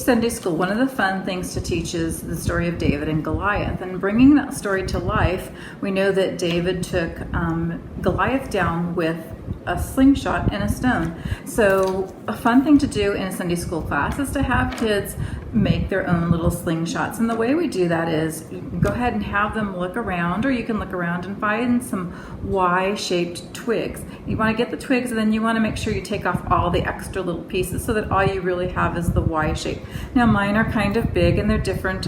Sunday school, one of the fun things to teach is the story of David and Goliath. And bringing that story to life, we know that David took Goliath down with a slingshot and a stone. So a fun thing to do in a Sunday school class is to have kids make their own little slingshots. And the way we do that is you can go ahead and have them look around, or you can look around and find some Y-shaped twigs. You want to get the twigs, and then you want to make sure you take off all the extra little pieces so that all you really have is the Y shape. Now mine are kind of big and they're different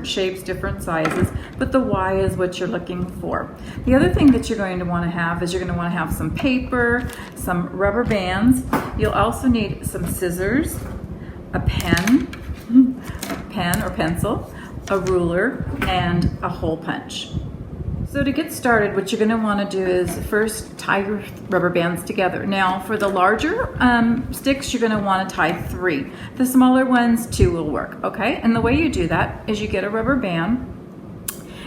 shapes, different sizes, but the Y is what you're looking for. The other thing that you're going to want to have is you're going to want to have some paper, some rubber bands. You'll also need some scissors, a pen or pencil, a ruler, and a hole punch. So to get started, what you're going to want to do is first tie your rubber bands together. Now for the larger sticks, you're going to want to tie 3. The smaller ones, 2 will work, okay? And the way you do that is you get a rubber band,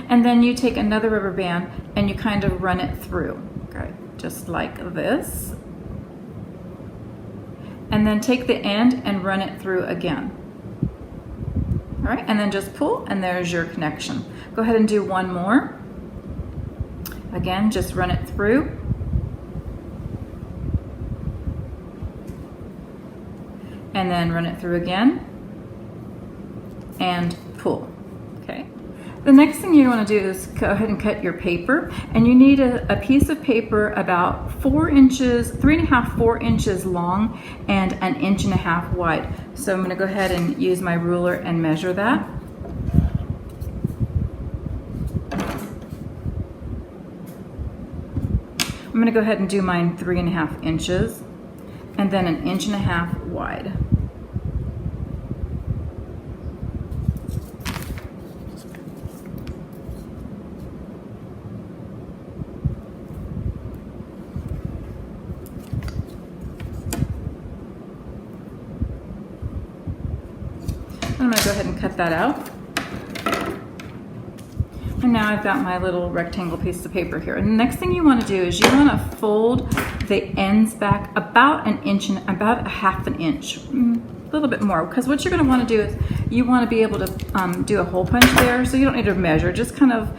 and then you take another rubber band and you kind of run it through, okay? Just like this. And then take the end and run it through again. All right, and then just pull, and there's your connection. Go ahead and do one more. Again, just run it through. And then run it through again. And pull, okay? The next thing you want to do is go ahead and cut your paper, and you need a piece of paper about 4 inches, 3.5, 4 inches long, and 1.5 inches wide. So I'm going to go ahead and use my ruler and measure that. I'm going to go ahead and do mine 3.5 inches, and then 1.5 inches wide. I'm going to go ahead and cut that out. And now I've got my little rectangle piece of paper here. And the next thing you want to do is you want to fold the ends back about 1 inch, about 1/2 inch, a little bit more, because what you're going to want to do is you want to be able to do a hole punch there, so you don't need to measure, just kind of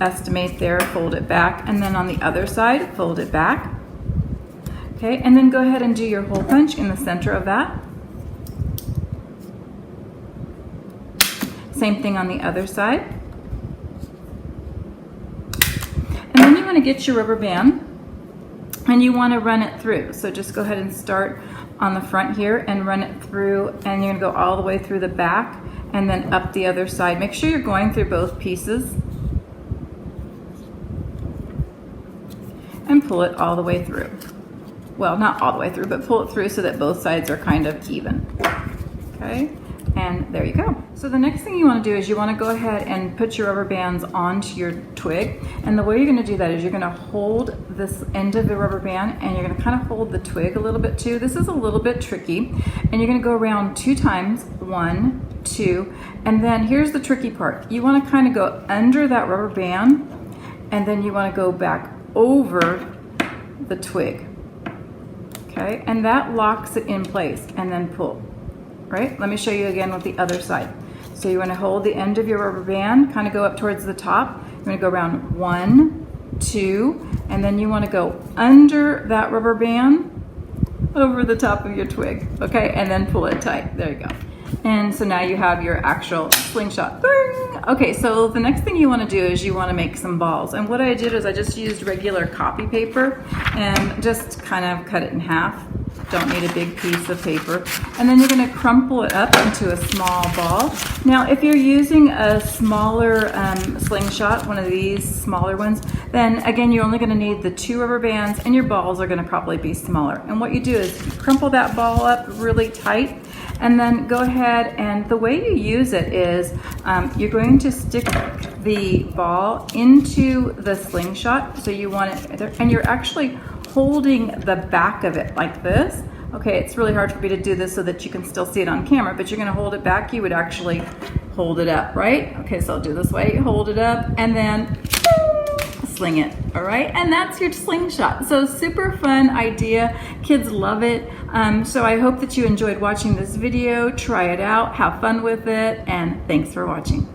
estimate there, fold it back, and then on the other side, fold it back. Okay, and then go ahead and do your hole punch in the center of that. Same thing on the other side. And then you want to get your rubber band and you want to run it through. So just go ahead and start on the front here and run it through, and you're going to go all the way through the back and then up the other side. Make sure you're going through both pieces and pull it all the way through. Well, not all the way through, but pull it through so that both sides are kind of even. Okay? And there you go. So the next thing you want to do is you want to go ahead and put your rubber bands onto your twig. And the way you're going to do that is you're going to hold this end of the rubber band, and you're going to kind of hold the twig a little bit too. This is a little bit tricky. And you're going to go around 2 times, 1, 2, and then here's the tricky part. You want to kind of go under that rubber band, and then you want to go back over the twig. Okay, and that locks it in place, and then pull. Right? Let me show you again with the other side. So you want to hold the end of your rubber band, kind of go up towards the top. You're going to go around 1, 2, and then you want to go under that rubber band over the top of your twig. Okay, and then pull it tight. There you go. And so now you have your actual slingshot. Bing! Okay, so the next thing you want to do is you want to make some balls. And what I did is I just used regular copy paper and just kind of cut it in half. Don't need a big piece of paper. And then you're going to crumple it up into a small ball. Now, if you're using a smaller slingshot, one of these smaller ones, then again, you're only going to need the 2 rubber bands, and your balls are going to probably be smaller. And what you do is you crumple that ball up really tight, and then go ahead, and the way you use it is you're going to stick the ball into the slingshot. So you want it, and you're actually holding the back of it like this. Okay, it's really hard for me to do this so that you can still see it on camera, but you're going to hold it back. You would actually hold it up, right? Okay, so I'll do this way. Hold it up, and then sling it, all right? And that's your slingshot. So super fun idea. Kids love it. So I hope that you enjoyed watching this video. Try it out, have fun with it, and thanks for watching.